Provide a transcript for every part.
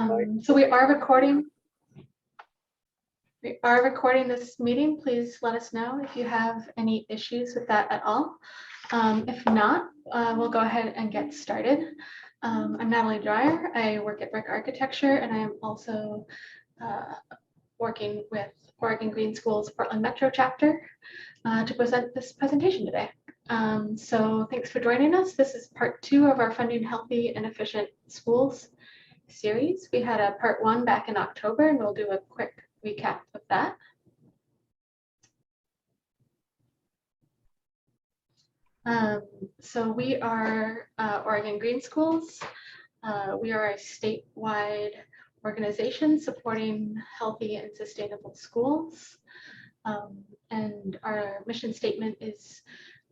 So we are recording. We are recording this meeting. Please let us know if you have any issues with that at all. If not, we'll go ahead and get started. I'm Natalie Dreyer. I work at Brick Architecture, and I am also working with Oregon Green Schools Portland Metro chapter to present this presentation today. So thanks for joining us. This is part 2 of our Funding Healthy and Efficient Schools series. We had a part 1 back in October, and we'll do a quick recap of that. So we are Oregon Green Schools. We are a statewide organization supporting healthy and sustainable schools. And our mission statement is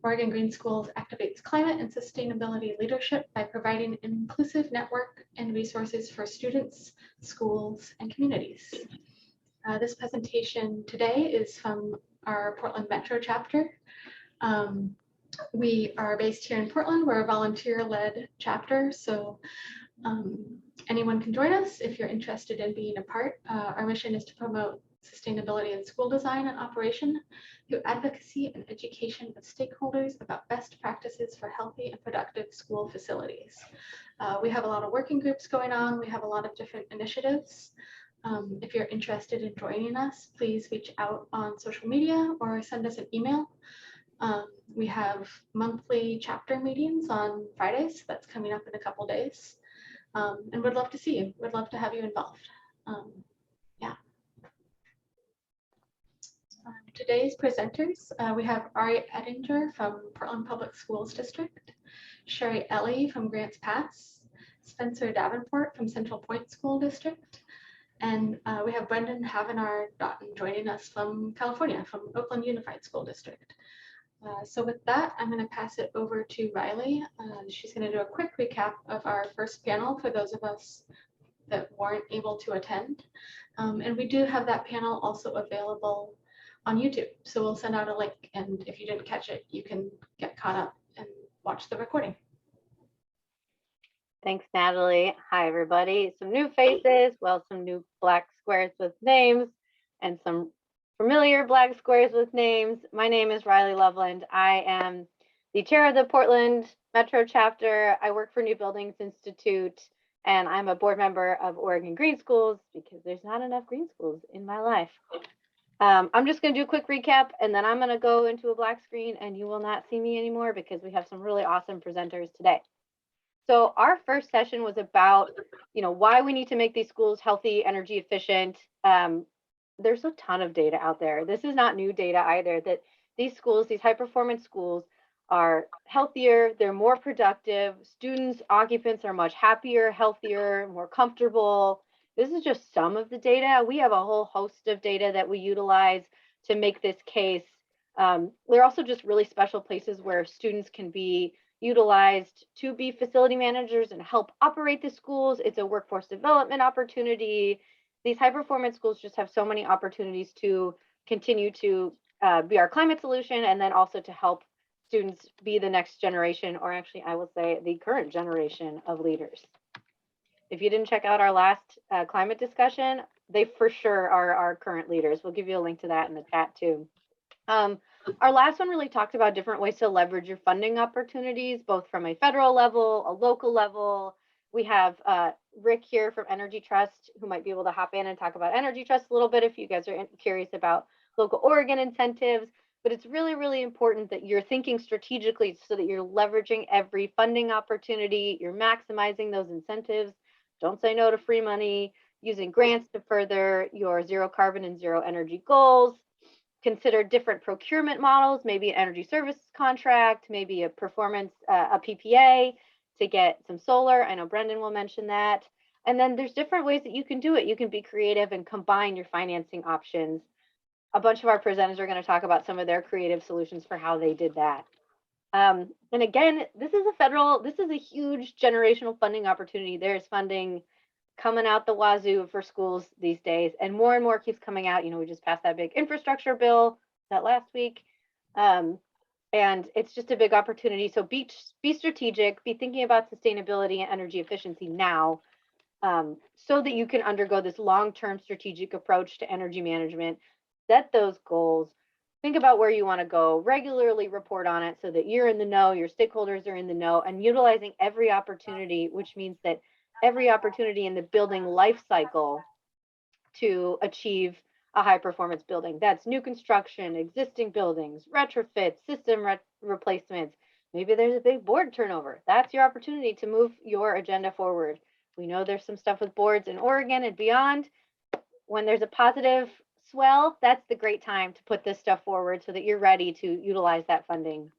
Oregon Green Schools activates climate and sustainability leadership by providing an inclusive network and resources for students, schools, and communities. This presentation today is from our Portland Metro chapter. We are based here in Portland. We're a volunteer-led chapter, so anyone can join us if you're interested in being a part. Our mission is to promote sustainability in school design and operation through advocacy and education of stakeholders about best practices for healthy and productive school facilities. We have a lot of working groups going on. We have a lot of different initiatives. If you're interested in joining us, please reach out on social media or send us an email. We have monthly chapter meetings on Fridays. That's coming up in a couple days. And we'd love to see you. We'd love to have you involved. Today's presenters, we have Ari Ettinger from Portland Public Schools District, Sherry Ellie from Grants Pass, Spencer Davenport from Central Point School District, and we have Brenden joining us from California, from Oakland Unified School District. So with that, I'm going to pass it over to Riley. She's going to do a quick recap of our first panel for those of us that weren't able to attend. And we do have that panel also available on YouTube. So we'll send out a link, and if you didn't catch it, you can get caught up and watch the recording. Thanks, Natalie. Hi, everybody. Some new faces, well, some new black squares with names and some familiar black squares with names. My name is Riley Loveland. I am the chair of the Portland Metro chapter. I work for New Buildings Institute, and I'm a board member of Oregon Green Schools because there's not enough green schools in my life. I'm just going to do a quick recap, and then I'm going to go into a black screen, and you will not see me anymore because we have some really awesome presenters today. So our first session was about, why we need to make these schools healthy, energy efficient. There's a ton of data out there. This is not new data either, that these schools, these high performance schools, are healthier, they're more productive, students, occupants are much happier, healthier, more comfortable. This is just some of the data. We have a whole host of data that we utilize to make this case. They're also just really special places where students can be utilized to be facility managers and help operate the schools. It's a workforce development opportunity. These high performance schools just have so many opportunities to continue to be our climate solution, and then also to help students be the next generation, or actually I will say the current generation of leaders. If you didn't check out our last climate discussion, they for sure are our current leaders. We'll give you a link to that in the chat too. Our last one really talked about different ways to leverage your funding opportunities, both from a federal level, a local level. We have Rick here from Energy Trust, who might be able to hop in and talk about Energy Trust a little bit if you guys are curious about local Oregon incentives. But it's really, really important that you're thinking strategically so that you're leveraging every funding opportunity, you're maximizing those incentives. Don't say no to free money, using grants to further your zero carbon and zero energy goals. Consider different procurement models, maybe an energy service contract, maybe a performance, a PPA to get some solar. I know Brenden will mention that. And then there's different ways that you can do it. You can be creative and combine your financing options. A bunch of our presenters are going to talk about some of their creative solutions for how they did that. And again, this is a huge generational funding opportunity. There's funding coming out the wazoo for schools these days, and more keeps coming out. We just passed that big infrastructure bill that last week. And it's just a big opportunity. So be strategic, be thinking about sustainability and energy efficiency now. so that you can undergo this long-term strategic approach to energy management, set those goals, think about where you want to go, regularly report on it so that you're in the know, your stakeholders are in the know, and utilizing every opportunity, which means that every opportunity in the building life cycle to achieve a high performance building. That's new construction, existing buildings, retrofits, system replacements. Maybe there's a big board turnover. That's your opportunity to move your agenda forward. We know there's some stuff with boards in Oregon and beyond. When there's a positive swell, that's the great time to put this stuff forward so that you're ready to utilize that funding.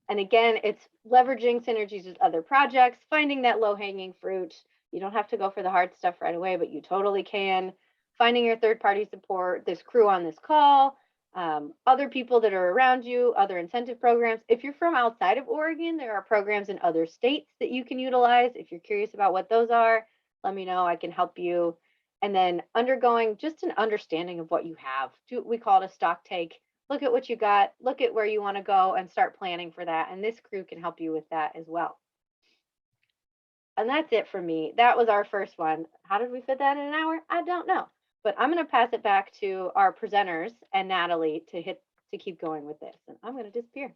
And again, it's leveraging synergies with other projects, finding that low-hanging fruit. You don't have to go for the hard stuff right away, but you totally can. Finding your third-party support, this crew on this call, other people that are around you, other incentive programs. If you're from outside of Oregon, there are programs in other states that you can utilize. If you're curious about what those are, let me know. I can help you. And then undergoing just an understanding of what you have. We call it a stock take. Look at what you got, look at where you want to go, and start planning for that. And this crew can help you with that as well. And that's it for me. That was our first one. How did we fit that in an hour? I don't know. But I'm going to pass it back to our presenters and Natalie to keep going with this. And I'm going to disappear.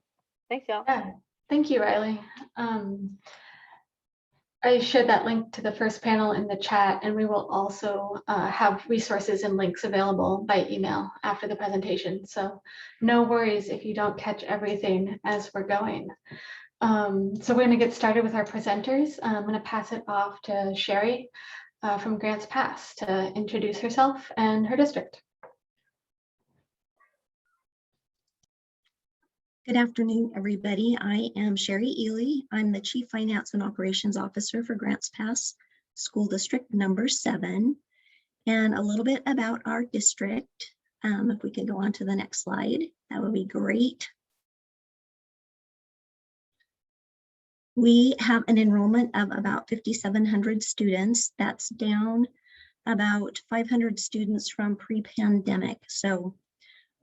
Thanks, y'all. Yeah, thank you, Riley. I shared that link to the first panel in the chat, and we will also have resources and links available by email after the presentation. So no worries if you don't catch everything as we're going. So we're going to get started with our presenters. I'm going to pass it off to Sherry from Grants Pass to introduce herself and her district. Good afternoon, everybody. I am Sherry Ely. I'm the Chief Finance and Operations Officer for Grants Pass School District number 7. And a little bit about our district. If we could go on to the next slide, that would be great. We have an enrollment of about 5,700 students. That's down about 500 students from pre-pandemic. So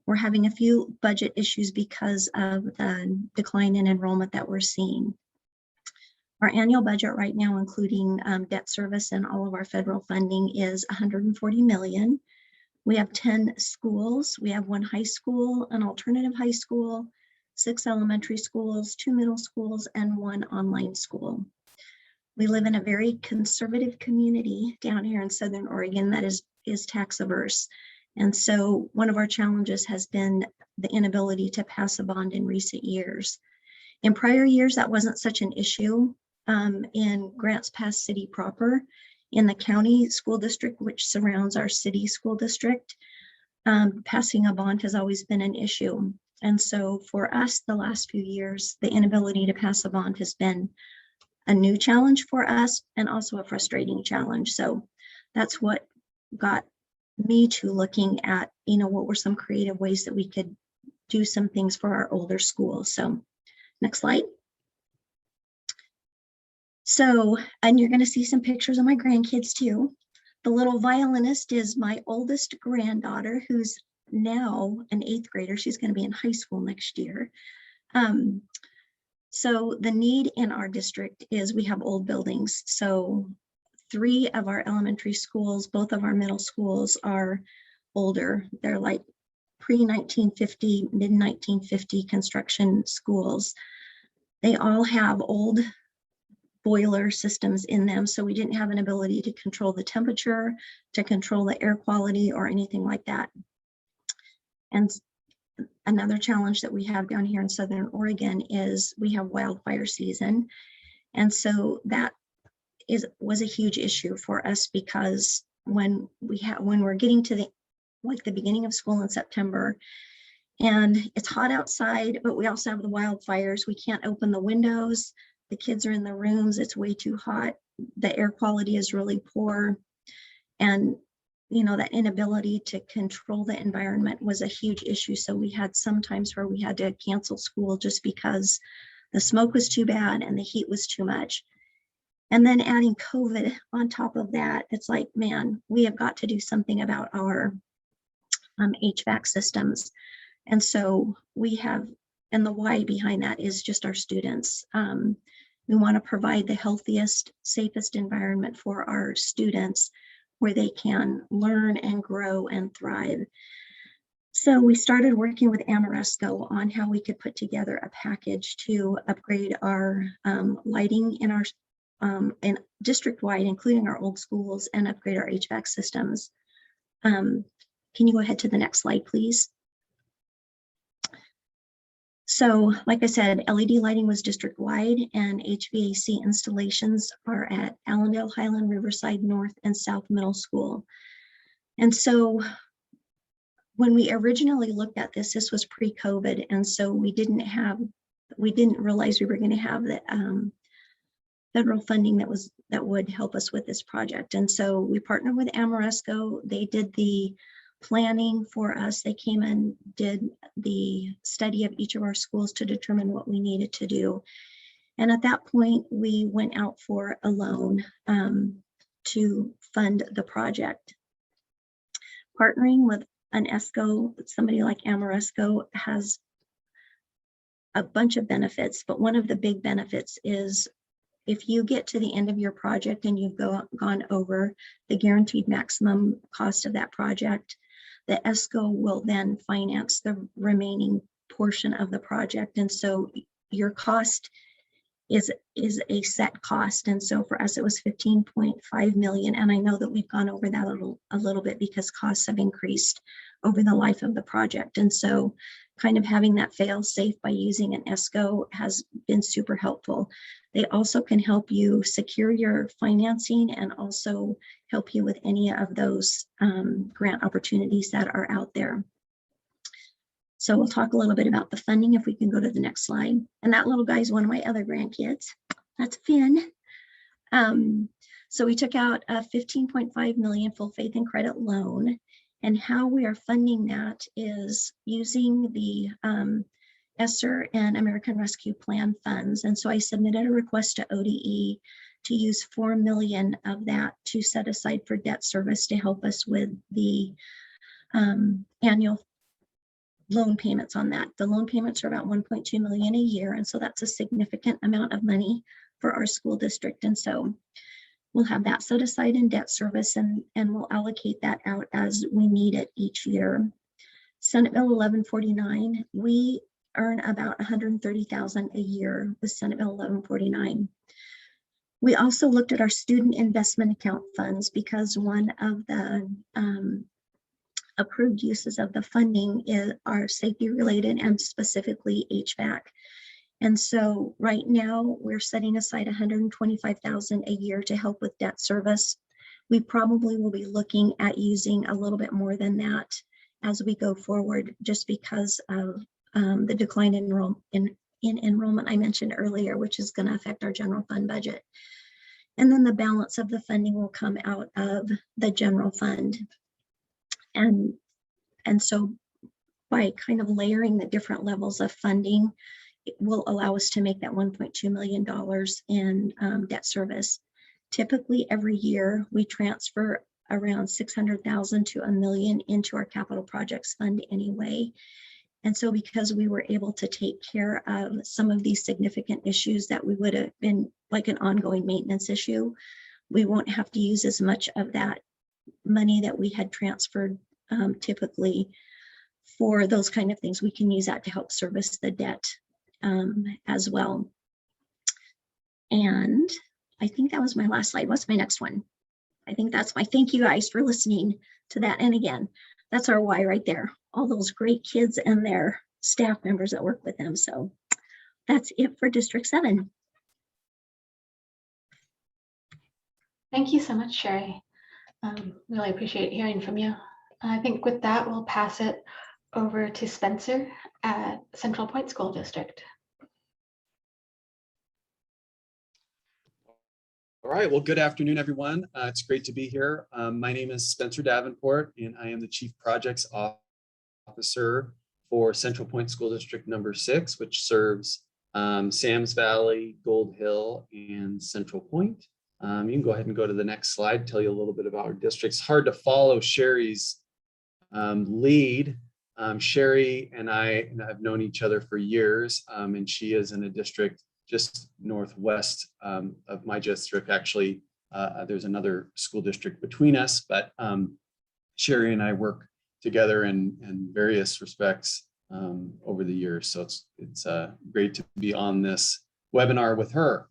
we're having a few budget issues because of the decline in enrollment that we're seeing. Our annual budget right now, including debt service and all of our federal funding, is $140 million. We have 10 schools. We have 1 high school, an alternative high school, 6 elementary schools, 2 middle schools, and 1 online school. We live in a very conservative community down here in Southern Oregon that is tax averse. And so one of our challenges has been the inability to pass a bond in recent years. In prior years, that wasn't such an issue. In Grants Pass City proper, in the county school district, which surrounds our city school district, passing a bond has always been an issue. And so for us, the last few years, the inability to pass a bond has been a new challenge for us and also a frustrating challenge. So that's what got me to looking at, what were some creative ways that we could do some things for our older schools. So next slide. So, and you're going to see some pictures of my grandkids too. The little violinist is my oldest granddaughter, who's now an 8th grader. She's going to be in high school next year. So the need in our district is we have old buildings. So 3 of our elementary schools, both of our middle schools are older. They're like pre-1950, mid-1950 construction schools. They all have old boiler systems in them, so we didn't have an ability to control the temperature, to control the air quality, or anything like that. And another challenge that we have down here in Southern Oregon is we have wildfire season. And so that was a huge issue for us, because when we're getting to the beginning of school in September and it's hot outside, but we also have the wildfires, we can't open the windows, the kids are in the rooms, it's way too hot, the air quality is really poor, and that inability to control the environment was a huge issue. So we had some times where we had to cancel school just because the smoke was too bad and the heat was too much. And then adding COVID on top of that, it's like, man, we have got to do something about our HVAC systems. And so we have, and the why behind that is just our students. We want to provide the healthiest, safest environment for our students where they can learn and grow and thrive. So we started working with Amoresco on how we could put together a package to upgrade our lighting in our and district-wide, including our old schools, and upgrade our HVAC systems. Can you go ahead to the next slide, please? So, like I said, LED lighting was district-wide, and HVAC installations are at Allendale, Highland, Riverside, North, and South Middle School. And so when we originally looked at this, this was pre-COVID, and so we didn't realize we were going to have the federal funding that would help us with this project. And so we partnered with Amoresco. They did the planning for us. They came and did the study of each of our schools to determine what we needed to do. And at that point, we went out for a loan to fund the project. Partnering with an ESCO, somebody like Amoresco, has a bunch of benefits, but one of the big benefits is if you get to the end of your project and you've gone over the guaranteed maximum cost of that project, the ESCO will then finance the remaining portion of the project. And so your cost is a set cost. And so for us, it was 15.5 million. And I know that we've gone over that a little bit because costs have increased over the life of the project. And so kind of having that fail safe by using an ESCO has been super helpful. They also can help you secure your financing and also help you with any of those grant opportunities that are out there. So we'll talk a little bit about the funding if we can go to the next slide. And that little guy is one of my other grandkids. That's Finn. So we took out a 15.5 million full faith and credit loan. And how we are funding that is using the ESSER and American Rescue Plan funds. And so I submitted a request to ODE to use 4 million of that to set aside for debt service to help us with the annual loan payments on that. The loan payments are about 1.2 million a year. And so that's a significant amount of money for our school district. And so we'll have that set aside in debt service, and we'll allocate that out as we need it each year. Senate Bill 1149, we earn about $130,000 a year with Senate Bill 1149. We also looked at our student investment account funds because one of the approved uses of the funding are safety related and specifically HVAC. And so right now we're setting aside $125,000 a year to help with debt service. We probably will be looking at using a little bit more than that as we go forward, just because of the decline in enrollment I mentioned earlier, which is going to affect our general fund budget. And then the balance of the funding will come out of the general fund. And so by kind of layering the different levels of funding, it will allow us to make that $1.2 million in debt service. Typically every year we transfer around 600,000 to $1 million into our capital projects fund anyway. And so because we were able to take care of some of these significant issues that we would have been like an ongoing maintenance issue, we won't have to use as much of that money that we had transferred typically for those kind of things. We can use that to help service the debt as well. And I think that was my last slide. What's my next one? I think that's my thank you guys for listening to that. And again, that's our why right there. All those great kids and their staff members that work with them. So that's it for District 7. Thank you so much, Sherry. Really appreciate hearing from you. I think with that, we'll pass it over to Spencer at Central Point School District. All right, well, good afternoon, everyone. It's great to be here. My name is Spencer Davenport, and I am the Chief Projects Officer for Central Point School District number 6, which serves Sam's Valley, Gold Hill, and Central Point. You can go ahead and go to the next slide, tell you a little bit about our districts. Hard to follow Sherry's lead. Sherry and I have known each other for years, and she is in a district just northwest of my district. Actually, there's another school district between us, but Sherry and I work together in various respects over the years. So it's great to be on this webinar with her.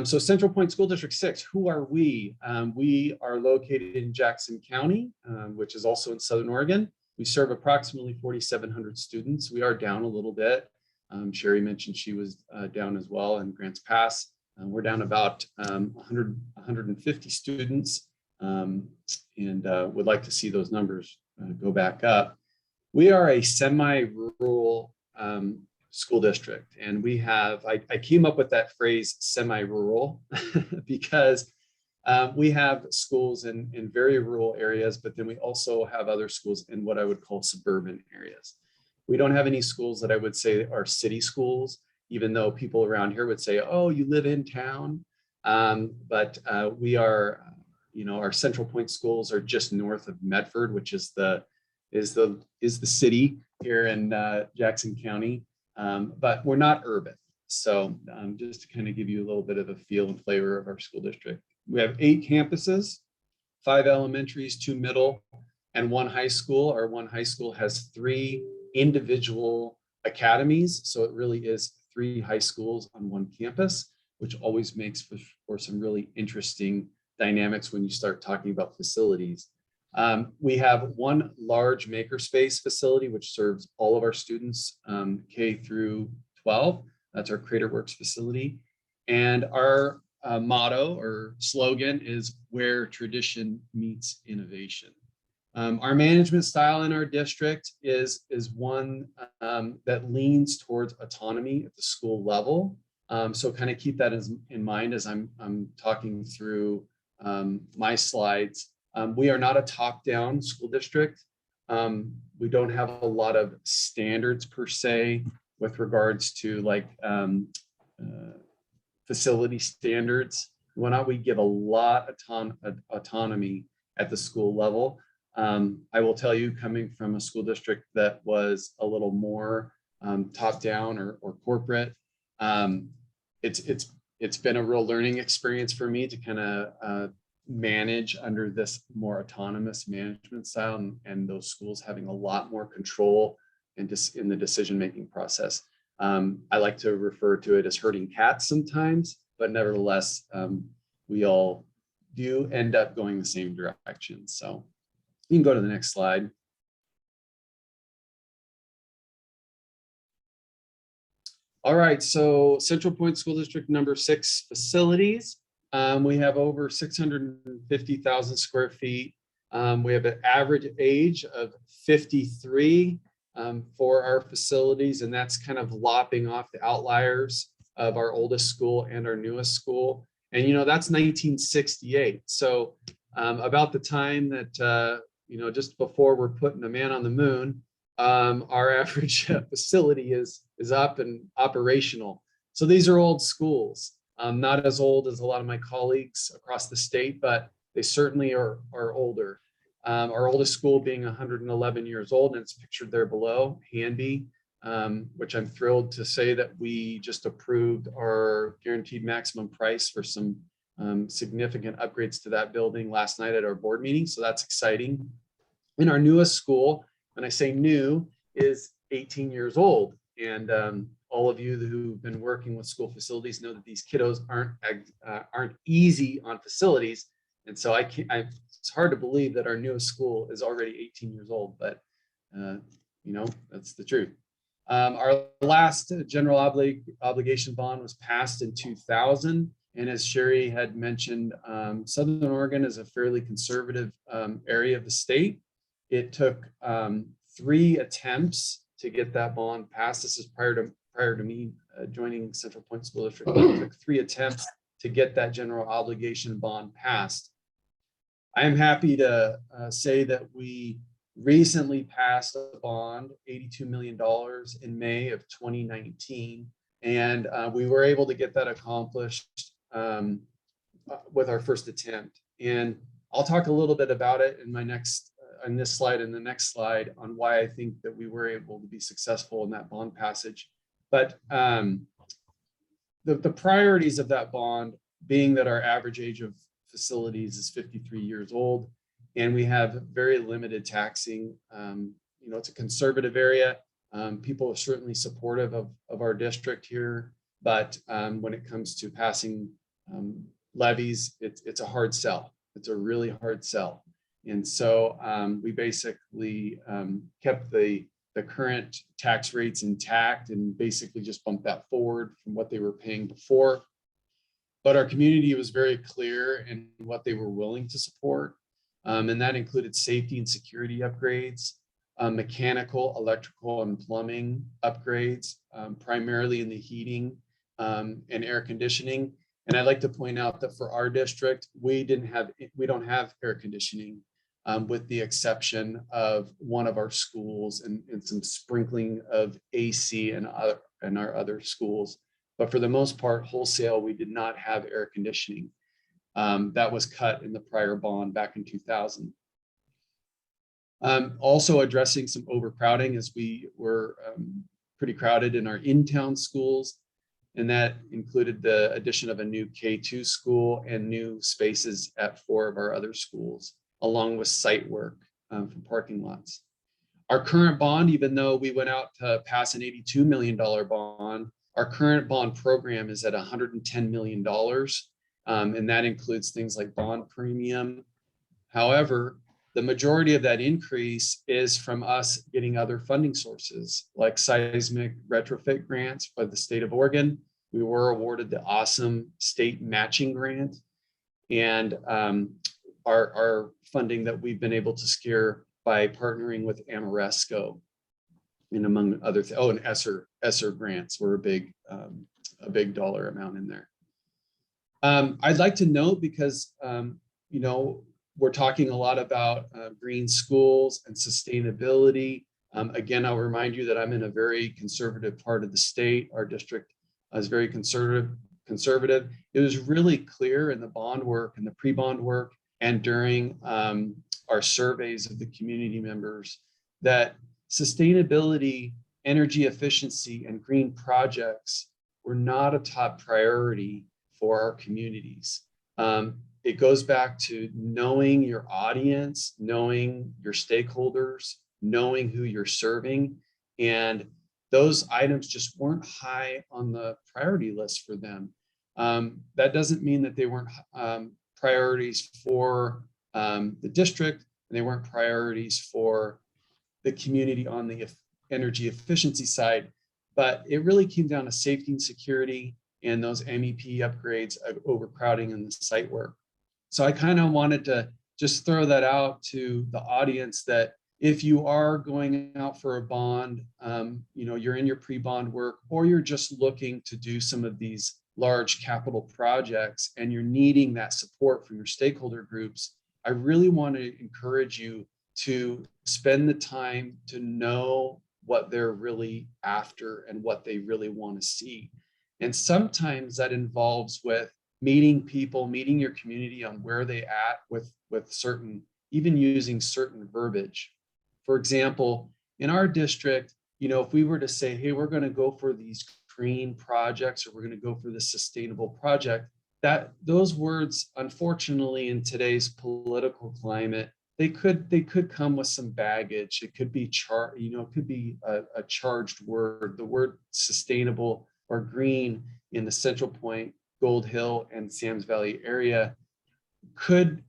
So Central Point School District 6, who are we? We are located in Jackson County, which is also in Southern Oregon. We serve approximately 4,700 students. We are down a little bit. Sherry mentioned she was down as well in Grants Pass. We're down about 150 students and would like to see those numbers go back up. We are a semi-rural school district, and we have, I came up with that phrase semi-rural because we have schools in very rural areas, but then we also have other schools in what I would call suburban areas. We don't have any schools that I would say are city schools, even though people around here would say, oh, you live in town. But we are, our Central Point schools are just north of Medford, which is the city here in Jackson County. But we're not urban. So just to kind of give you a little bit of a feel and flavor of our school district. We have 8 campuses, 5 elementaries, 2 middle, and 1 high school. Our 1 high school has 3 individual academies. So it really is 3 high schools on 1 campus, which always makes for some really interesting dynamics when you start talking about facilities. We have 1 large makerspace facility, which serves all of our students, K through 12. That's our CreatorWorks facility. And our motto or slogan is where tradition meets innovation. Our management style in our district is one that leans towards autonomy at the school level. So kind of keep that in mind as I'm talking through my slides. We are not a top-down school district. We don't have a lot of standards per se with regards to like facility standards. Why not we give a lot of autonomy at the school level. I will tell you, coming from a school district that was a little more top-down or corporate, it's been a real learning experience for me to kind of manage under this more autonomous management style, and those schools having a lot more control in the decision-making process. I like to refer to it as herding cats sometimes, but nevertheless, we all do end up going the same direction. So you can go to the next slide. All right, so Central Point School District number 6 facilities. We have over 650,000 square feet. We have an average age of 53 for our facilities, and that's kind of lopping off the outliers of our oldest school and our newest school. And, that's 1968. So about the time that, just before we're putting a man on the moon, our average facility is up and operational. So these are old schools. Not as old as a lot of my colleagues across the state, but they certainly are older. Our oldest school being 111 years old, and it's pictured there below, Hanby, which I'm thrilled to say that we just approved our guaranteed maximum price for some significant upgrades to that building last night at our board meeting. So that's exciting. And our newest school, when I say new, is 18 years old. And all of you who've been working with school facilities know that these kiddos aren't easy on facilities. And so it's hard to believe that our newest school is already 18 years old, but that's the truth. Our last general obligation bond was passed in 2000. And as Sherry had mentioned, Southern Oregon is a fairly conservative area of the state. It took 3 attempts to get that bond passed. This is prior to me joining Central Point School District. It took 3 attempts to get that general obligation bond passed. I am happy to say that we recently passed a bond, $82 million in May of 2019. And we were able to get that accomplished with our first attempt. And I'll talk a little bit about it in this slide and the next slide on why I think that we were able to be successful in that bond passage. But the priorities of that bond being that our average age of facilities is 53 years old, and we have very limited taxing. It's a conservative area. People are certainly supportive of our district here, but when it comes to passing levies, it's a hard sell. It's a really hard sell. And so we basically kept the current tax rates intact and basically just bumped that forward from what they were paying before. But our community was very clear in what they were willing to support. And that included safety and security upgrades, mechanical, electrical, and plumbing upgrades, primarily in the heating and air conditioning. And I'd like to point out that for our district, we don't have air conditioning, with the exception of one of our schools and some sprinkling of AC in our other schools. But for the most part, wholesale, we did not have air conditioning. That was cut in the prior bond back in 2000. Also addressing some overcrowding, as we were pretty crowded in our in-town schools. And that included the addition of a new K-2 school and new spaces at 4 of our other schools, along with site work for parking lots. Our current bond, even though we went out to pass an $82 million bond, our current bond program is at $110 million. And that includes things like bond premium. However, the majority of that increase is from us getting other funding sources like seismic retrofit grants by the state of Oregon. We were awarded the awesome state matching grant, and our funding that we've been able to secure by partnering with Amoresco, and among other things. Oh, and ESSER grants were a big dollar amount in there. I'd like to note, because we're talking a lot about green schools and sustainability. Again, I'll remind you that I'm in a very conservative part of the state. Our district is very conservative. It was really clear in the bond work and the pre-bond work and during our surveys of the community members that sustainability, energy efficiency, and green projects were not a top priority for our communities. It goes back to knowing your audience, knowing your stakeholders, knowing who you're serving. And those items just weren't high on the priority list for them. That doesn't mean that they weren't priorities for the district, and they weren't priorities for the community on the energy efficiency side, but it really came down to safety and security and those MEP upgrades, overcrowding, and the site work. So I kind of wanted to just throw that out to the audience that if you are going out for a bond, you're in your pre-bond work, or you're just looking to do some of these large capital projects and you're needing that support from your stakeholder groups, I really want to encourage you to spend the time to know what they're really after and what they really want to see. And sometimes that involves with meeting people, meeting your community on where they at with certain, even using certain verbiage. For example, in our district, if we were to say, hey, we're going to go for these green projects, or we're going to go for this sustainable project, that those words, unfortunately, in today's political climate, they could come with some baggage. It could be a charged word. The word sustainable or green in the Central Point, Gold Hill, and Sam's Valley area could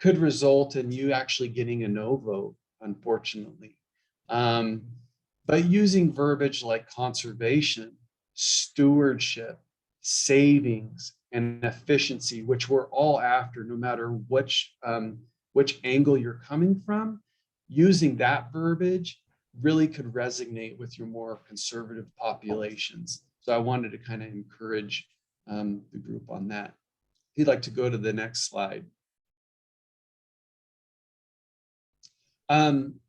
result in you actually getting a no vote, unfortunately. But using verbiage like conservation, stewardship, savings, and efficiency, which we're all after, no matter which angle you're coming from, using that verbiage really could resonate with your more conservative populations. So I wanted to kind of encourage the group on that. If you'd like to go to the next slide.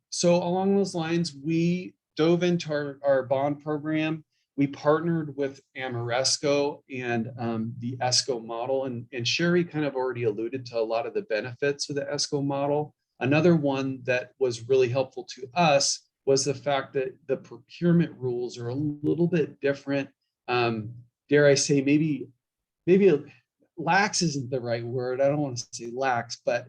So along those lines, we dove into our bond program. We partnered with Amoresco and the ESCO model, and Sherry kind of already alluded to a lot of the benefits of the ESCO model. Another one that was really helpful to us was the fact that the procurement rules are a little bit different dare I say, maybe lax isn't the right word. I don't want to say lax, but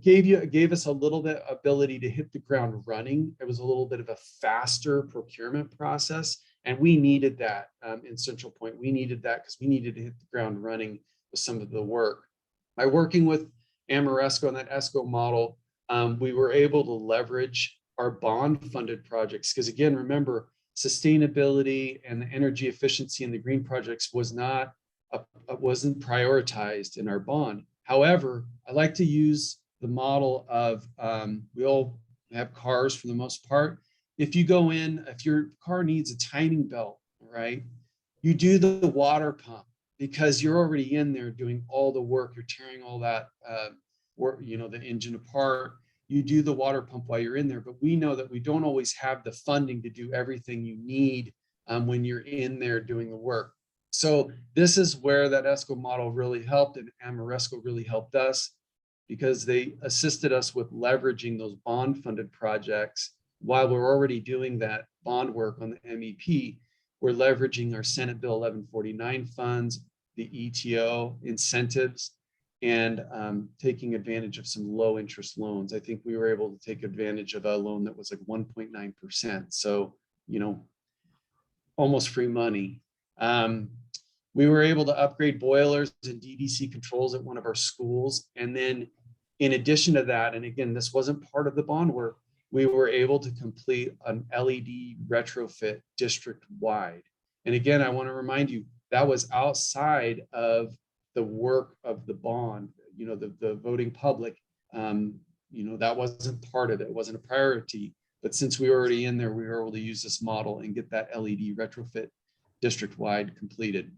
gave us a little bit ability to hit the ground running. It was a little bit of a faster procurement process, and we needed that in Central Point. We needed that because we needed to hit the ground running with some of the work. By working with Ameresco and that ESCO model, we were able to leverage our bond-funded projects. Because again, remember, sustainability and the energy efficiency in the green projects wasn't prioritized in our bond. However, I like to use the model of we all have cars for the most part. If you go in, if your car needs a timing belt, right, you do the water pump because you're already in there doing all the work. You're tearing all that work, the engine apart. You do the water pump while you're in there, but we know that we don't always have the funding to do everything you need when you're in there doing the work. So this is where that ESCO model really helped, and Ameresco really helped us because they assisted us with leveraging those bond-funded projects. While we're already doing that bond work on the MEP, we're leveraging our Senate Bill 1149 funds, the ETO incentives, and taking advantage of some low interest loans. I think we were able to take advantage of a loan that was like 1.9%. So, almost free money. We were able to upgrade boilers and DVC controls at one of our schools. And then in addition to that, and again, this wasn't part of the bond work, we were able to complete an LED retrofit district-wide. And again, I want to remind you, that was outside of the work of the bond, the voting public, that wasn't part of it. It wasn't a priority. But since we were already in there, we were able to use this model and get that LED retrofit district-wide completed.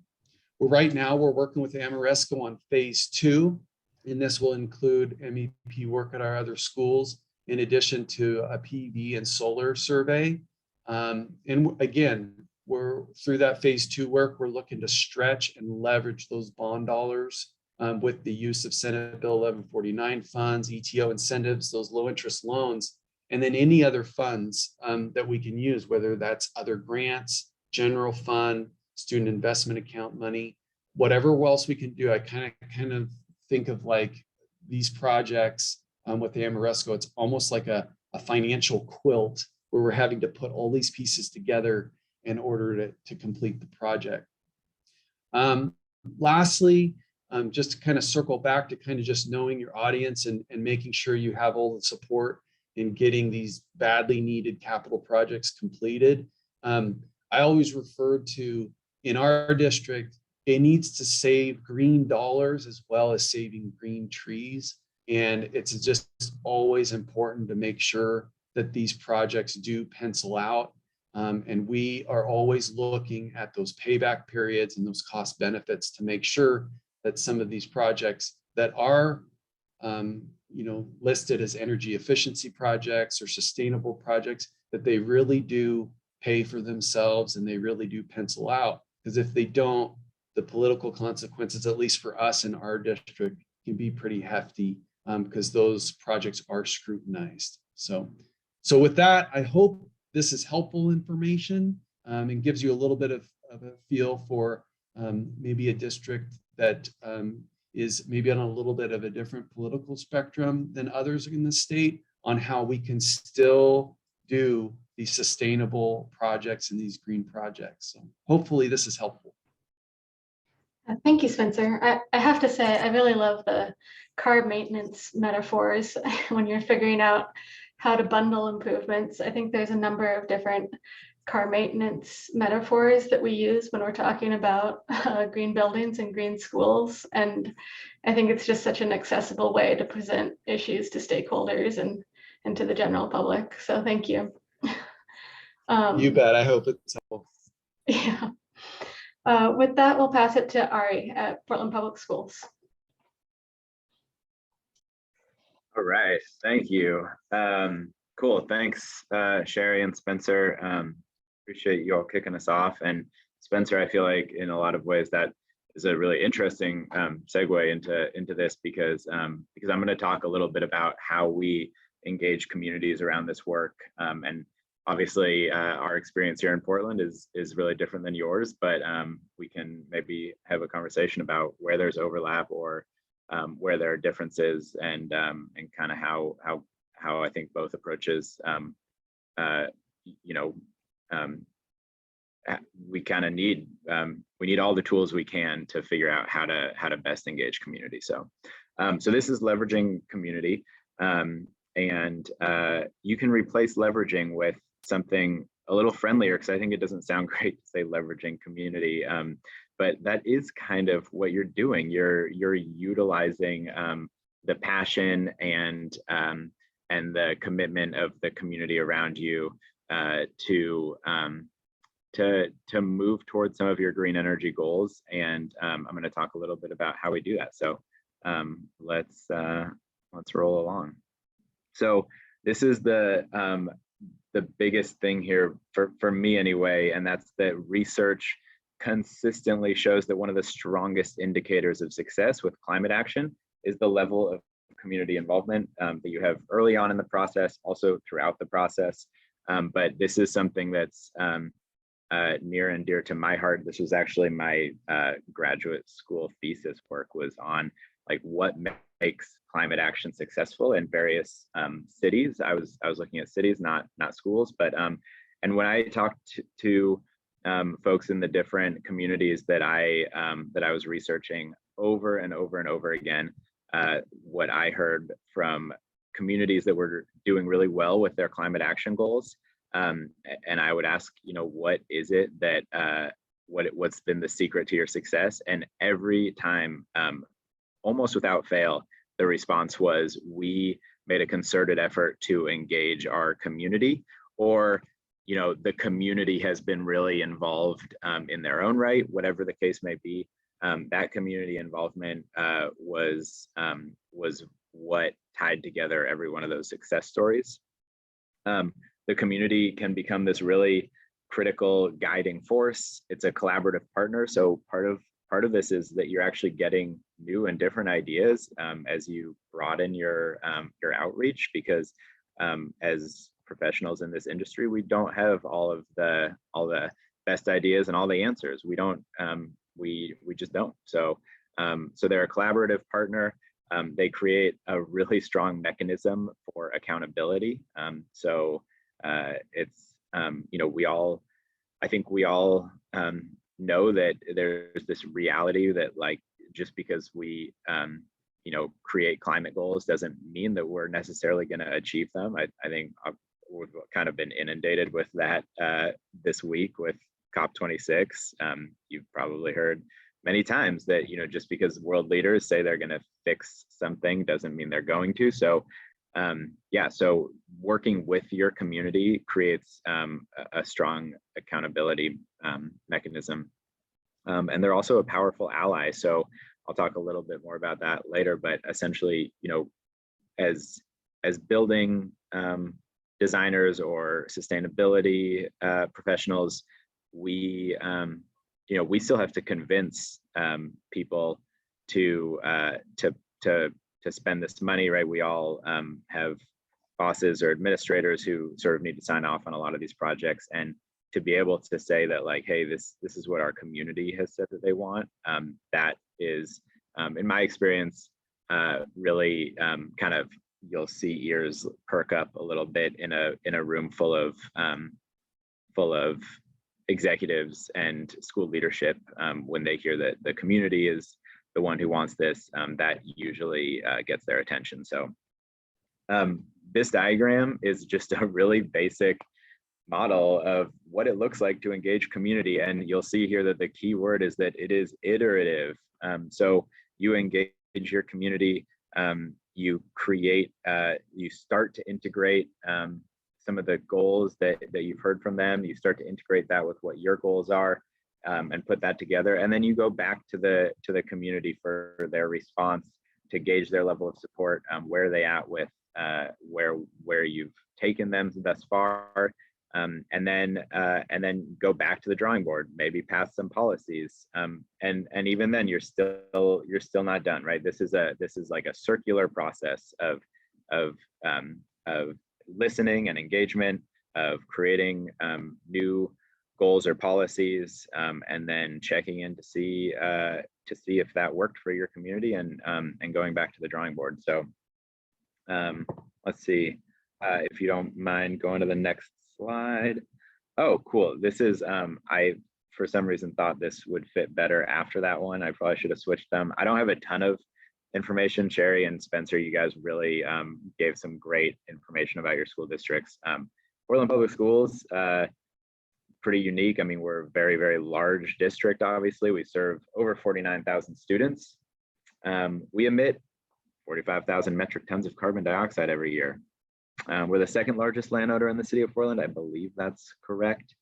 Right now, we're working with Ameresco on phase 2, and this will include MEP work at our other schools, in addition to a PV and solar survey. And again, we're through that phase 2 work, we're looking to stretch and leverage those bond dollars with the use of Senate Bill 1149 funds, ETO incentives, those low interest loans, and then any other funds that we can use, whether that's other grants, general fund, student investment account money, whatever else we can do. I kind of think of like these projects with the Ameresco, it's almost like a financial quilt where we're having to put all these pieces together in order to complete the project. Lastly, just to kind of circle back to kind of just knowing your audience and making sure you have all the support in getting these badly needed capital projects completed. I always refer to, in our district, it needs to save green dollars as well as saving green trees. And it's just always important to make sure that these projects do pencil out. And we are always looking at those payback periods and those cost benefits to make sure that some of these projects that are listed as energy efficiency projects or sustainable projects, that they really do pay for themselves and they really do pencil out. Because if they don't, the political consequences, at least for us in our district, can be pretty hefty because those projects are scrutinized. So with that, I hope this is helpful information and gives you a little bit of a feel for maybe a district that is maybe on a little bit of a different political spectrum than others in the state on how we can still do these sustainable projects and these green projects. So hopefully this is helpful. Thank you, Spencer. I have to say, I really love the car maintenance metaphors when you're figuring out how to bundle improvements. I think there's a number of different car maintenance metaphors that we use when we're talking about green buildings and green schools. And I think it's just such an accessible way to present issues to stakeholders and to the general public. So thank you. You bet. I hope it's helpful. Yeah. With that, we'll pass it to Ari at Portland Public Schools. All right, thank you. Cool, thanks, Sherry and Spencer. Appreciate you all kicking us off. And Spencer, I feel like in a lot of ways that is a really interesting segue into this because I'm going to talk a little bit about how we engage communities around this work and obviously, our experience here in Portland is really different than yours, but we can maybe have a conversation about where there's overlap or where there are differences, and kind of how I think both approaches, you know, we kind of need we need all the tools we can to figure out how to best engage community. So so this is leveraging community, and you can replace leveraging with something a little friendlier, because I think it doesn't sound great to say leveraging community, but that is kind of what you're doing. You're utilizing the passion and the commitment of the community around you to move towards some of your green energy goals. And I'm going to talk a little bit about how we do that. So let's roll along. So this is the biggest thing here for me anyway, and that's that research consistently shows that one of the strongest indicators of success with climate action is the level of community involvement that you have early on in the process, also throughout the process. But this is something that's near and dear to my heart. This was actually my graduate school thesis work, was on like what makes climate action successful in various cities. I was looking at cities, not schools, but and when I talked to folks in the different communities that I was researching, over and over and over again, what I heard from communities that were doing really well with their climate action goals, and I would ask, you know, what is it that what's been the secret to your success? And every time, almost without fail, the response was, we made a concerted effort to engage our community, or, you know, the community has been really involved in their own right, whatever the case may be. That community involvement was what tied together every one of those success stories. The community can become this really critical guiding force. It's a collaborative partner. So part of this is that you're actually getting new and different ideas as you broaden your outreach, because as professionals in this industry, we don't have all the best ideas and all the answers. We don't. We just don't. So so they're a collaborative partner. They create a really strong mechanism for accountability. So it's you know, I think we all know that there's this reality that, like, just because we you know, create climate goals doesn't mean that we're necessarily going to achieve them. I think we've kind of been inundated with that this week with COP26. You've probably heard many times that, you know, just because world leaders say they're going to fix something doesn't mean they're going to. So yeah, so working with your community creates a strong accountability mechanism, and they're also a powerful ally. So I'll talk a little bit more about that later, but essentially, you know, as building designers or sustainability professionals, we you know, we still have to convince people to spend this money, right? We all have bosses or administrators who sort of need to sign off on a lot of these projects, and to be able to say that, like, hey, this is what our community has said that they want. That is, in my experience, really kind of, you'll see ears perk up a little bit in a room full of executives and school leadership when they hear that the community is the one who wants this. That usually gets their attention. So this diagram is just a really basic model of what it looks like to engage community, and you'll see here that the key word is that it is iterative. So you engage your community, you create, you start to integrate some of the goals that you've heard from them. You start to integrate that with what your goals are, and put that together, and then you go back to the community for their response to gauge their level of support, where are they at with where you've taken them thus far, and then go back to the drawing board, maybe pass some policies, and even then you're still not done, right? This is like a circular process of listening and engagement, of creating new goals or policies, and then checking in to see if that worked for your community, and going back to the drawing board. So let's see, if you don't mind going to the next slide. Oh, cool. This is, I, for some reason, thought this would fit better after that one. I probably should have switched them. I don't have a ton of information. Sherry and Spencer, you guys really gave some great information about your school districts. Portland Public Schools, pretty unique. I mean, we're a very, very large district, obviously. We serve over 49,000 students. We emit 45,000 metric tons of carbon dioxide every year. We're the second largest landowner in the city of Portland. I believe that's correct.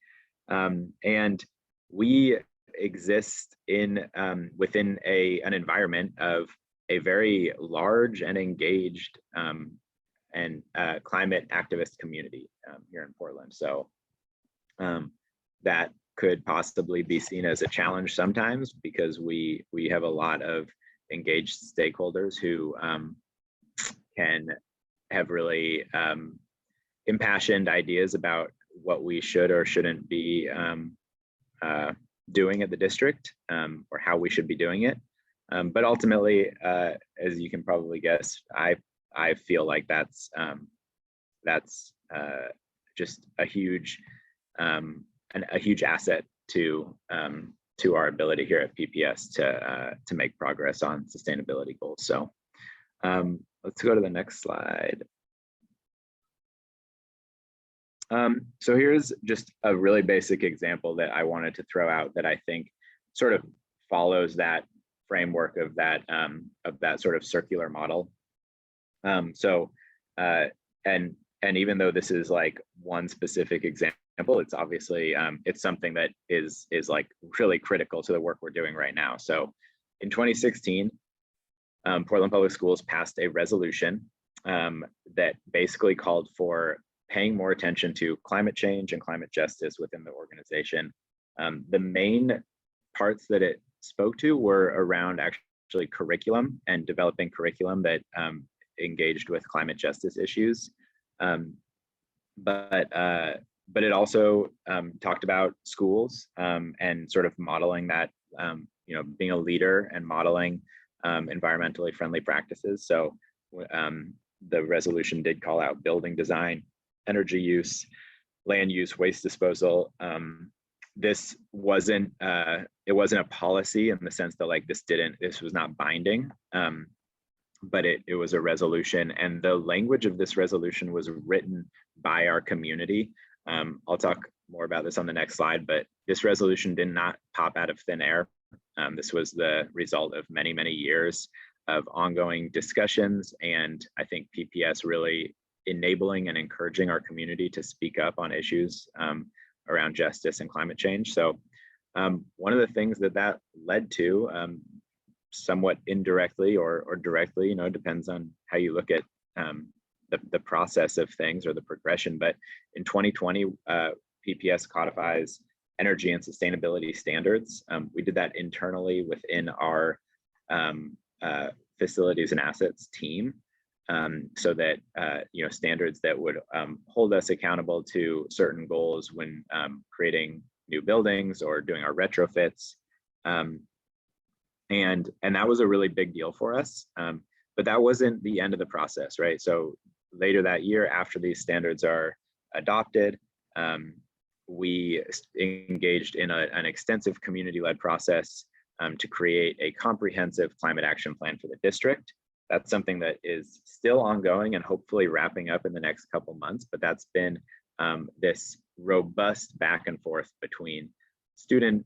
And we exist in within an environment of a very large and engaged and climate activist community here in Portland. So that could possibly be seen as a challenge sometimes, because we have a lot of engaged stakeholders who can have really impassioned ideas about what we should or shouldn't be doing at the district, or how we should be doing it. But ultimately, as you can probably guess, I feel like that's just a huge asset to our ability here at PPS to make progress on sustainability goals. So let's go to the next slide. So here's just a really basic example that I wanted to throw out that I think sort of follows that framework of that sort of circular model. And even though this is like one specific example, it's obviously it's something that is like really critical to the work we're doing right now. So in 2016, Portland Public Schools passed a resolution that basically called for paying more attention to climate change and climate justice within the organization. The main parts that it spoke to were around actually curriculum and developing curriculum that engaged with climate justice issues. But it also talked about schools and sort of modeling that, being a leader and modeling environmentally friendly practices. So the resolution did call out building design, energy use, land use, waste disposal. This wasn't it wasn't a policy in the sense that like this was not binding, but it was a resolution, and the language of this resolution was written by our community. I'll talk more about this on the next slide, but this resolution did not pop out of thin air. This was the result of many, many years of ongoing discussions, and I think PPS really enabling and encouraging our community to speak up on issues around justice and climate change. So one of the things that led to, somewhat indirectly or directly, depends on how you look at the process of things or the progression. But in 2020, PPS codifies energy and sustainability standards. We did that internally within our facilities and assets team, so that standards that would hold us accountable to certain goals when creating new buildings or doing our retrofits. And that was a really big deal for us, but that wasn't the end of the process, right? So later that year, after these standards are adopted, we engaged in an extensive community-led process to create a comprehensive climate action plan for the district. That's something that is still ongoing and hopefully wrapping up in the next couple months, but that's been this robust back and forth between student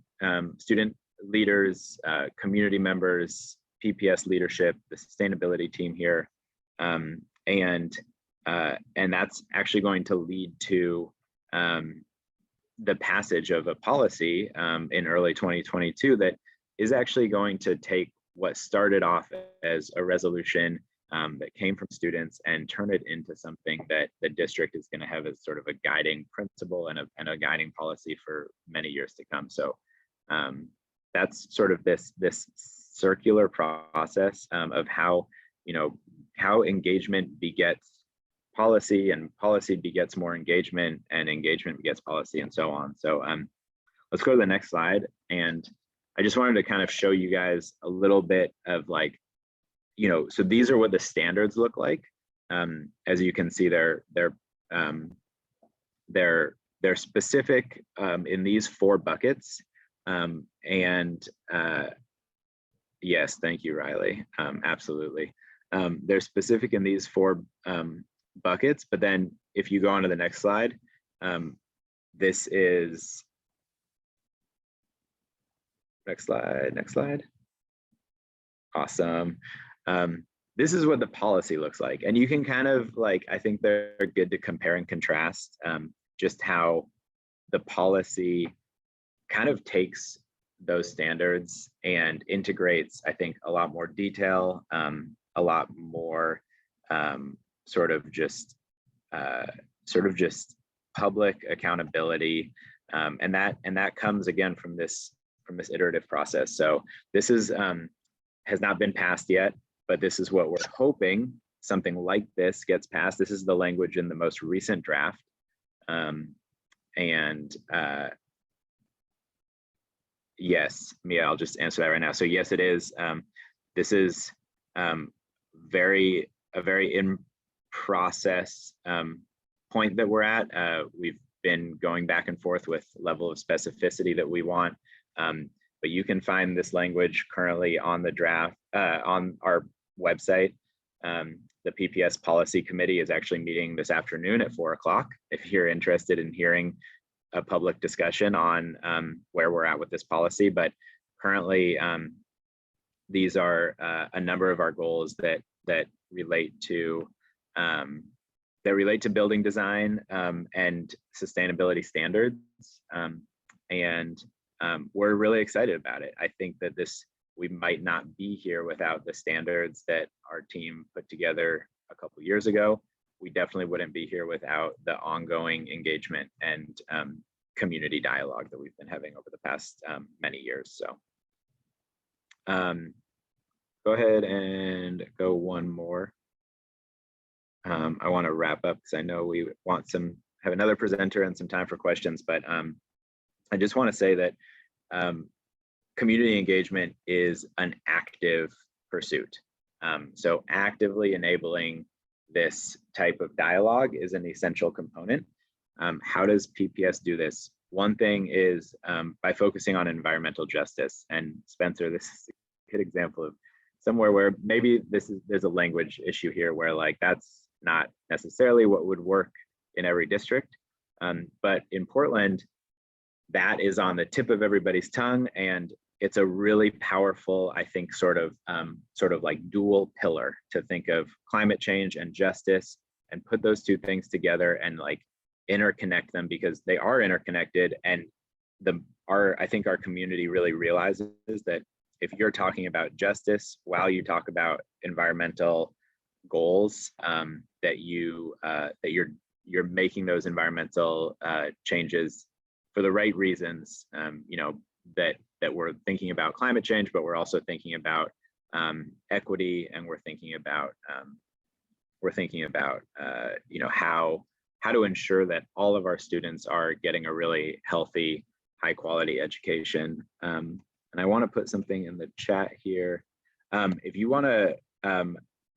leaders, community members, PPS leadership, the sustainability team here, and that's actually going to lead to the passage of a policy in early 2022 that is actually going to take what started off as a resolution that came from students and turn it into something that the district is going to have as sort of a guiding principle and a guiding policy for many years to come. So that's sort of this circular process of how engagement begets policy, and policy begets more engagement, and engagement begets policy, and so on. So let's go to the next slide. And I just wanted to kind of show you guys a little bit of like, so these are what the standards look like. As you can see, they're specific in these 4 buckets. Yes, thank you, Riley. Absolutely. They're specific in these 4 buckets, but then if you go on to the next slide, this is, next slide. Awesome. This is what the policy looks like. And you can kind of like, I think they're good to compare and contrast just how the policy kind of takes those standards and integrates, I think, a lot more detail, a lot more sort of just public accountability, and that comes again from this iterative process. So this is has not been passed yet, but this is what we're hoping something like this gets passed. This is the language in the most recent draft, yes, Mia, I'll just answer that right now. So yes, it is. This is a very in process point that we're at. We've been going back and forth with level of specificity that we want, but you can find this language currently on the draft on our website. The PPS Policy Committee is actually meeting this afternoon at 4 o'clock. If you're interested in hearing a public discussion on where we're at with this policy, but currently these are a number of our goals that relate to building design and sustainability standards, and we're really excited about it. I think that we might not be here without the standards that our team put together a couple years ago. We definitely wouldn't be here without the ongoing engagement and community dialogue that we've been having over the past many years. So go ahead and go one more. I want to wrap up because I know we want have another presenter and some time for questions, but I just want to say that community engagement is an active pursuit. So actively enabling this type of dialogue is an essential component. How does PPS do this? One thing is by focusing on environmental justice. And Spencer, this is a good example of somewhere where maybe there's a language issue here where like that's not necessarily what would work in every district. But in Portland, that is on the tip of everybody's tongue, and it's a really powerful, I think, sort of like dual pillar to think of climate change and justice and put those two things together and like interconnect them because they are interconnected. And I think our community really realizes that if you're talking about justice while you talk about environmental goals, that you're making those environmental changes for the right reasons, that we're thinking about climate change, but we're also thinking about equity, and we're thinking about how to ensure that all of our students are getting a really healthy, high quality education. And I want to put something in the chat here. If you want to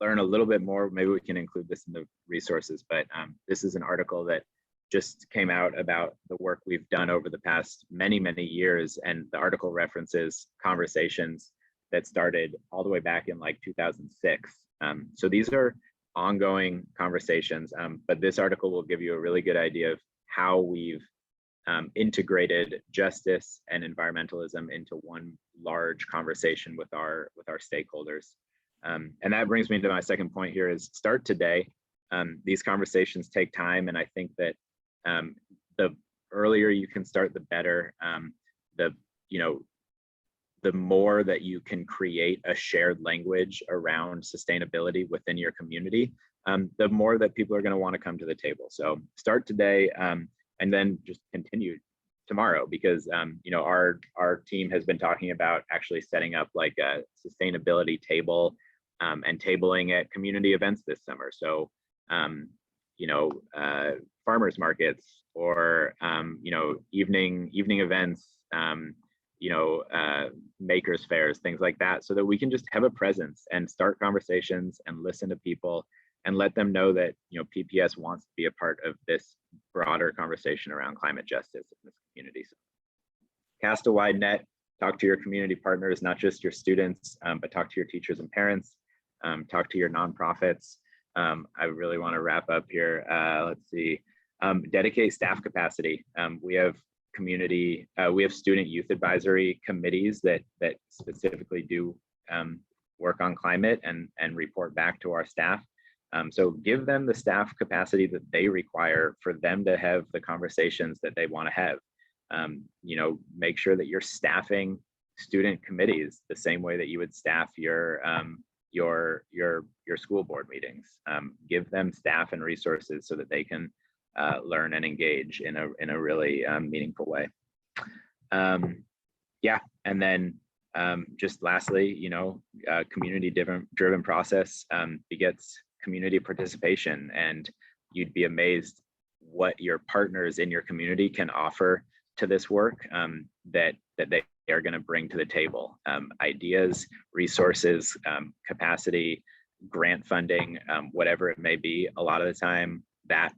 learn a little bit more, maybe we can include this in the resources, but this is an article that just came out about the work we've done over the past many years, and the article references conversations that started all the way back in like 2006. So these are ongoing conversations, but this article will give you a really good idea of how we've integrated justice and environmentalism into one large conversation with our stakeholders. And that brings me to my second point here is start today. These conversations take time, and I think that the earlier you can start, the better. The more that you can create a shared language around sustainability within your community, the more that people are going to want to come to the table. So start today, and then just continue tomorrow, because our team has been talking about actually setting up like a sustainability table and tabling at community events this summer. So farmers markets or evening events, makers fairs, things like that, so that we can just have a presence and start conversations and listen to people and let them know that PPS wants to be a part of this broader conversation around climate justice in this community. So cast a wide net, talk to your community partners, not just your students, but talk to your teachers and parents, talk to your nonprofits. I really want to wrap up here. Let's see. Dedicate staff capacity. We have student youth advisory committees that specifically do work on climate and report back to our staff. So give them the staff capacity that they require for them to have the conversations that they want to have. Make sure that you're staffing student committees the same way that you would staff your school board meetings. Give them staff and resources so that they can learn and engage in a really meaningful way. Yeah, and then just lastly, community driven process begets community participation, and you'd be amazed what your partners in your community can offer to this work that they are going to bring to the table. Ideas, resources, capacity, grant funding, whatever it may be. A lot of the time that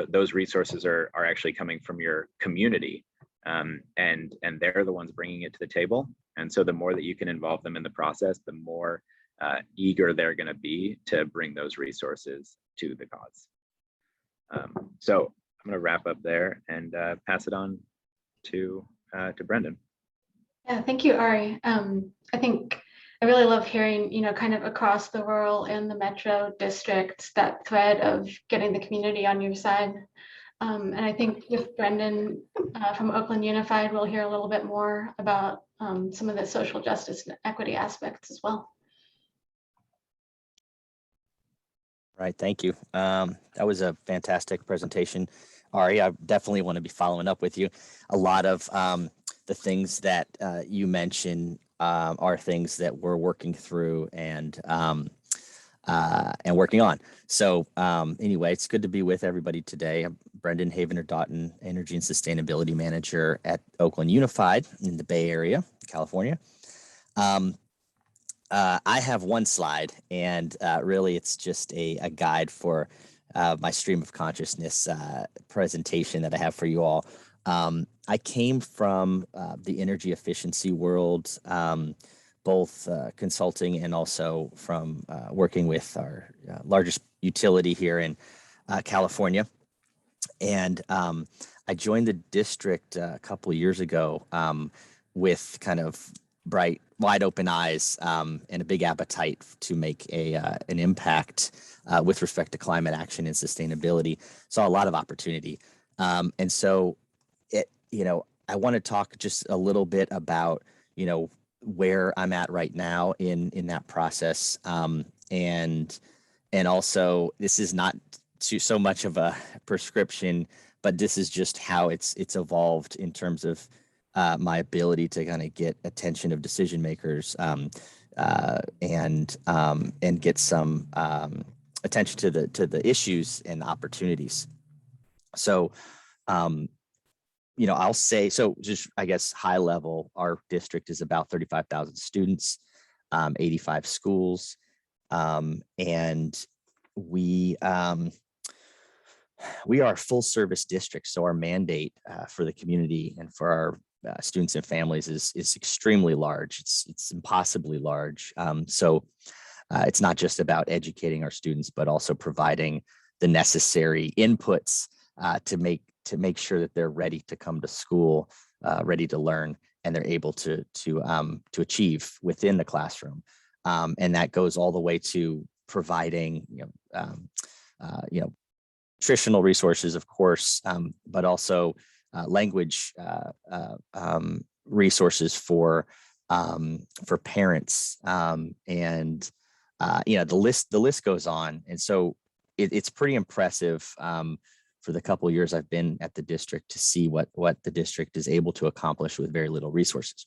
those resources are actually coming from your community, and they're the ones bringing it to the table. And so the more that you can involve them in the process, the more eager they're going to be to bring those resources to the cause. So I'm going to wrap up there and pass it on to Brenden. Yeah, thank you, Ari. I think I really love hearing, kind of across the rural and the metro districts, that thread of getting the community on your side. And I think with Brenden from Oakland Unified, we'll hear a little bit more about some of the social justice and equity aspects as well. Right, thank you. That was a fantastic presentation, Ari. I definitely want to be following up with you. A lot of the things that you mentioned are things that we're working through and working on. So anyway, it's good to be with everybody today. I'm Brenden Havener-Doughton, Energy and Sustainability Manager at Oakland Unified in the Bay Area, California. I have one slide, and really it's just a guide for my stream of consciousness presentation that I have for you all. I came from the energy efficiency world, both consulting and also from working with our largest utility here in California. And I joined the district a couple of years ago with kind of bright, wide open eyes and a big appetite to make an impact with respect to climate action and sustainability. Saw a lot of opportunity. And so, I want to talk just a little bit about, where I'm at right now in that process. And also, this is not so much of a prescription, but this is just how it's evolved in terms of my ability to kind of get attention of decision makers and get some attention to the issues and opportunities. So, I'll say, so just, I guess, high level, our district is about 35,000 students, 85 schools, and we are a full service district. So our mandate for the community and for our students and families is extremely large. It's impossibly large. So it's not just about educating our students, but also providing the necessary inputs to make sure that they're ready to come to school, ready to learn, and they're able to achieve within the classroom. And that goes all the way to providing, nutritional resources, of course, but also language resources for parents, and the list goes on. And so it's pretty impressive for the couple of years I've been at the district to see what the district is able to accomplish with very little resources.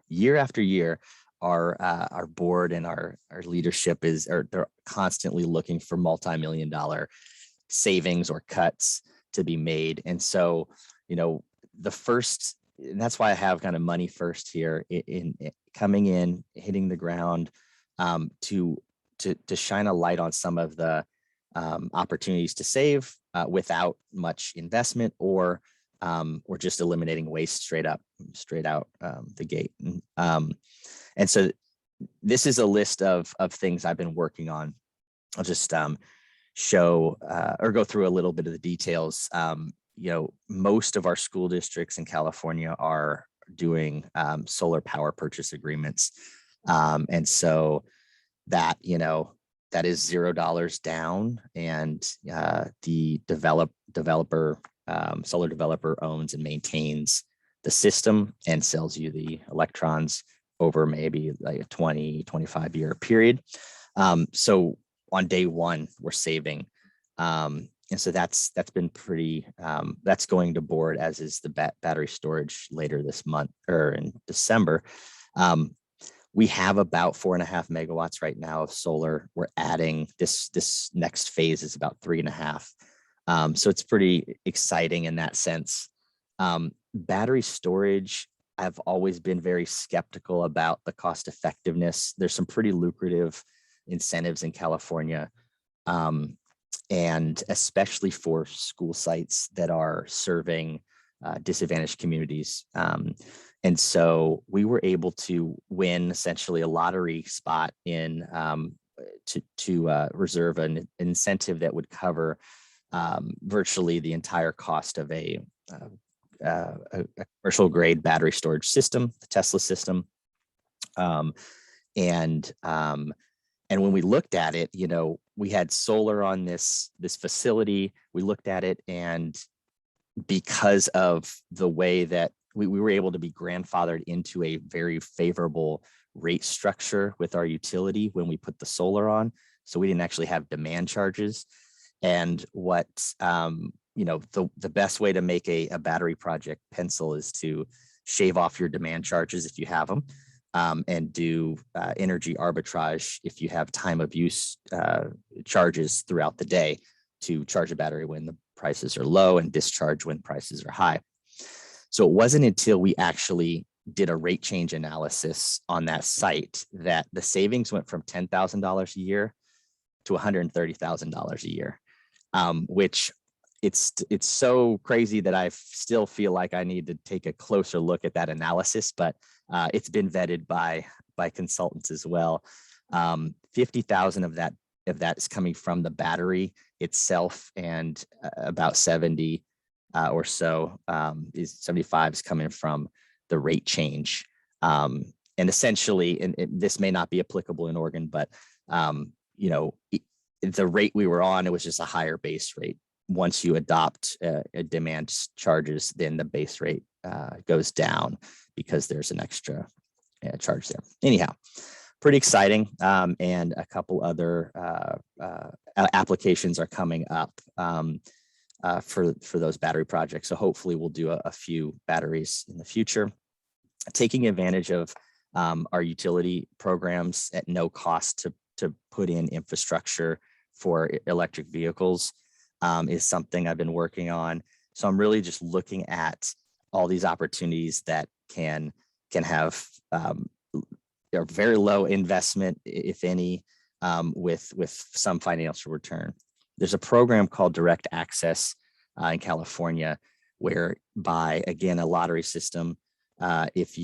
Year after year, our board and our leadership they're constantly looking for multi-million-dollar savings or cuts to be made. And so, the first, and that's why I have kind of money first here in coming in, hitting the ground, to shine a light on some of the opportunities to save without much investment, or just eliminating waste straight out the gate. And so this is a list of things I've been working on. I'll just show or go through a little bit of the details. Most of our school districts in California are doing solar power purchase agreements. And so that, that is $0 down, and the solar developer owns and maintains the system and sells you the electrons over maybe like a 20-25 year period. So on day one, we're saving. And so that's been pretty, that's going to board, as is the battery storage later this month or in December. We have about 4.5 megawatts right now of solar. We're adding this next phase is about 3.5. So it's pretty exciting in that sense. Battery storage, I've always been very skeptical about the cost effectiveness. There's some pretty lucrative incentives in California, and especially for school sites that are serving disadvantaged communities. And so we were able to win essentially a lottery spot in to reserve an incentive that would cover virtually the entire cost of a commercial grade battery storage system, the Tesla system. And when we looked at it, we had solar on this facility. We looked at it, and because of the way that we were able to be grandfathered into a very favorable rate structure with our utility when we put the solar on. So we didn't actually have demand charges. And what, the best way to make a battery project pencil is to shave off your demand charges if you have them, and do energy arbitrage if you have time of use charges throughout the day to charge a battery when the prices are low and discharge when prices are high. So it wasn't until we actually did a rate change analysis on that site that the savings went from $10,000 a year to $130,000 a year, which it's so crazy that I still feel like I need to take a closer look at that analysis, but it's been vetted by consultants as well. 50,000 of that is coming from the battery itself, and about 70 or so is 75 is coming from the rate change. And essentially, and this may not be applicable in Oregon, but the rate we were on, it was just a higher base rate. Once you adopt a demand charges, then the base rate goes down because there's an extra charge there. Anyhow, pretty exciting. And a couple other applications are coming up for those battery projects. So hopefully we'll do a few batteries in the future, taking advantage of our utility programs at no cost to put in infrastructure for electric vehicles is something I've been working on. So I'm really just looking at all these opportunities that can have very low investment, if any, with some financial return. There's a program called Direct Access in California, where by, again, a lottery system, if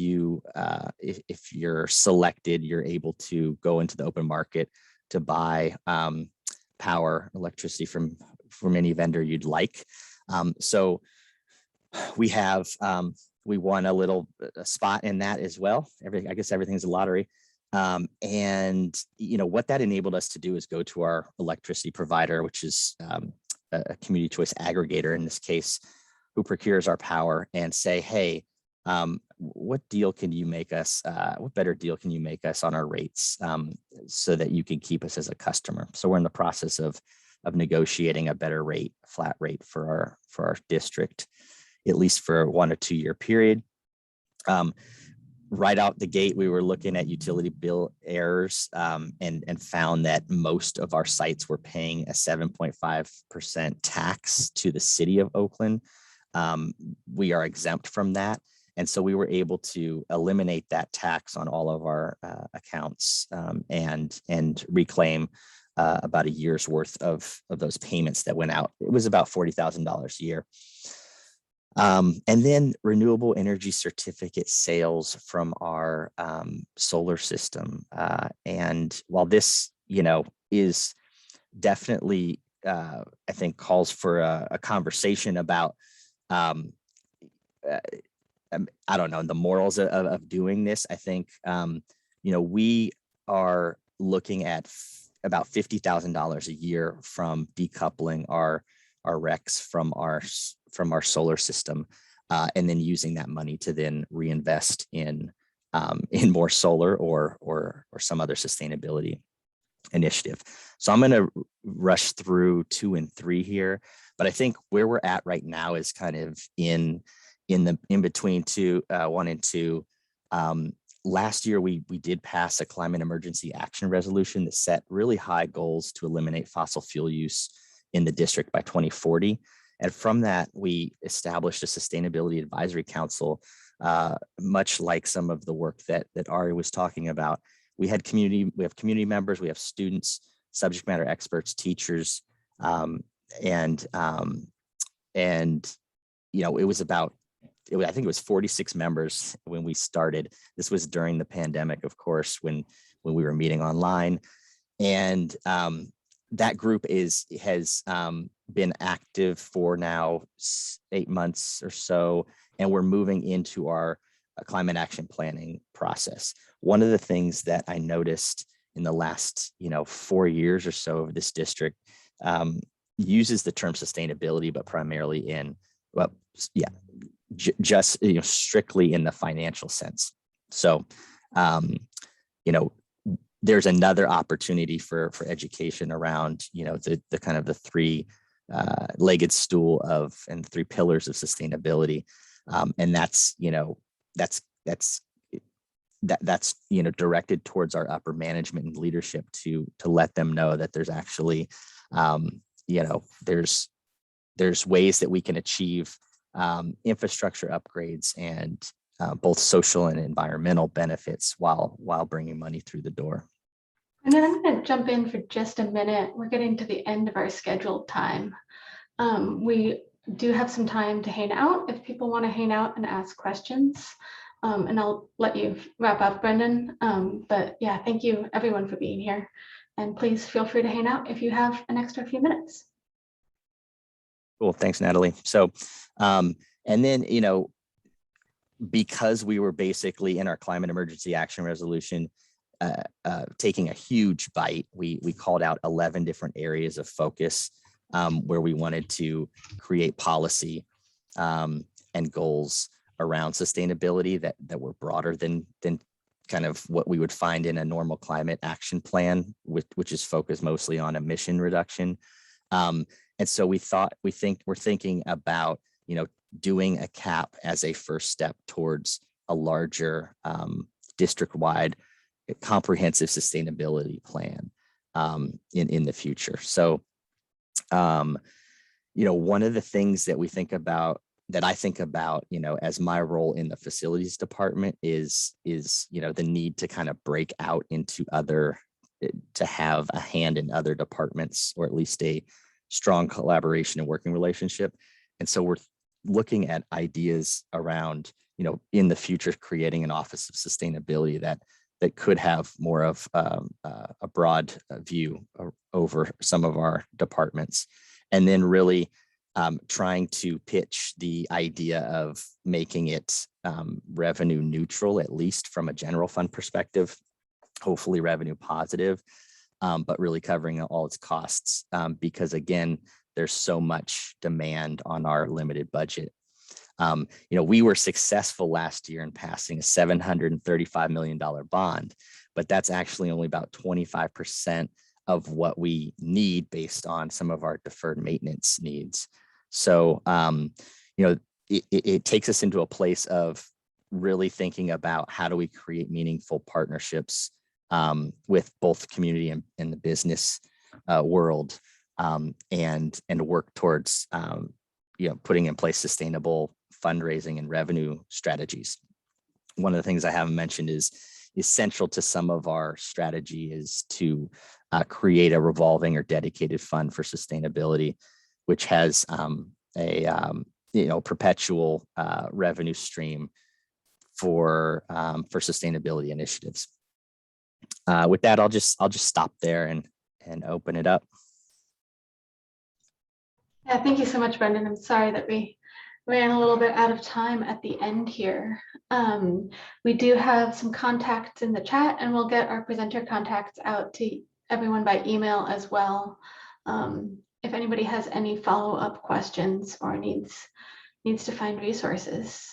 you're selected, you're able to go into the open market to buy electricity from any vendor you'd like. So we have we won a spot in that as well. I guess everything's a lottery. And what that enabled us to do is go to our electricity provider, which is a community choice aggregator in this case, who procures our power, and say, hey, what deal can you make us? What better deal can you make us on our rates so that you can keep us as a customer? So we're in the process of negotiating a better rate, flat rate for our district, at least for a 1 to 2 year period. right out the gate, we were looking at utility bill errors and found that most of our sites were paying a 7.5% tax to the city of Oakland. We are exempt from that. And so we were able to eliminate that tax on all of our accounts and reclaim about a year's worth of those payments that went out. It was about $40,000 a year. And then renewable energy certificate sales from our solar system. And while this, is definitely, I think, calls for a conversation about, I don't know, the morals of doing this. I think, we are looking at about $50,000 a year from decoupling our RECs from our solar system, and then using that money to then reinvest in more solar or some other sustainability initiative. So I'm going to rush through 2 and 3 here, but I think where we're at right now is kind of in between 1 and 2. Last year, we did pass a climate emergency action resolution that set really high goals to eliminate fossil fuel use in the district by 2040. And from that, we established a sustainability advisory council, much like some of the work that Ari was talking about. We have community members, we have students, subject matter experts, teachers, and it was about, I think it was 46 members when we started. This was during the pandemic, of course, when we were meeting online. And that group has been active for now 8 months or so, and we're moving into our climate action planning process. One of the things that I noticed in the last 4 years or so of this district uses the term sustainability, but primarily in, just strictly in the financial sense. So there's another opportunity for education around the kind of the three legged stool and 3 pillars of sustainability, and that's directed towards our upper management and leadership to let them know that there's actually there's ways that we can achieve infrastructure upgrades and both social and environmental benefits while bringing money through the door. And then I'm going to jump in for just a minute. We're getting to the end of our scheduled time. We do have some time to hang out if people want to hang out and ask questions. And I'll let you wrap up, Brenden. But yeah, thank you everyone for being here. And please feel free to hang out if you have an extra few minutes. Cool. Thanks, Natalie. So, and then, because we were basically in our climate emergency action resolution, taking a huge bite, we called out 11 different areas of focus where we wanted to create policy and goals around sustainability that were broader than kind of what we would find in a normal climate action plan, which is focused mostly on emission reduction. And so we're thinking about, doing a CAP as a first step towards a larger district-wide comprehensive sustainability plan in the future. So, one of the things that I think about, as my role in the facilities department is the need to kind of break out into to have a hand in other departments, or at least a strong collaboration and working relationship. And so we're looking at ideas around, in the future, creating an office of sustainability that could have more of a broad view over some of our departments. And then really trying to pitch the idea of making it revenue neutral, at least from a general fund perspective, hopefully revenue positive, but really covering all its costs, because again, there's so much demand on our limited budget. We were successful last year in passing a $735 million bond, but that's actually only about 25% of what we need based on some of our deferred maintenance needs. So, it takes us into a place of really thinking about how do we create meaningful partnerships with both the community and the business world, and work towards putting in place sustainable fundraising and revenue strategies. One of the things I haven't mentioned is central to some of our strategy is to create a revolving or dedicated fund for sustainability, which has a perpetual revenue stream for sustainability initiatives. With that, I'll just stop there and open it up. Yeah, thank you so much, Brendan. I'm sorry that we ran a little bit out of time at the end here. We do have some contacts in the chat, and we'll get our presenter contacts out to everyone by email as well. If anybody has any follow-up questions or needs to find resources.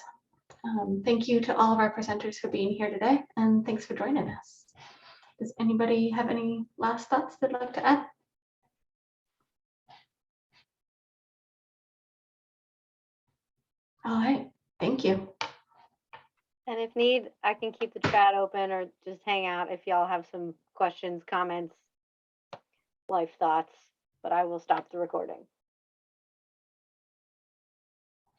Thank you to all of our presenters for being here today, and thanks for joining us. Does anybody have any last thoughts they'd like to add? All right, thank you. And if need, I can keep the chat open or just hang out if y'all have some questions, comments, life thoughts, but I will stop the recording.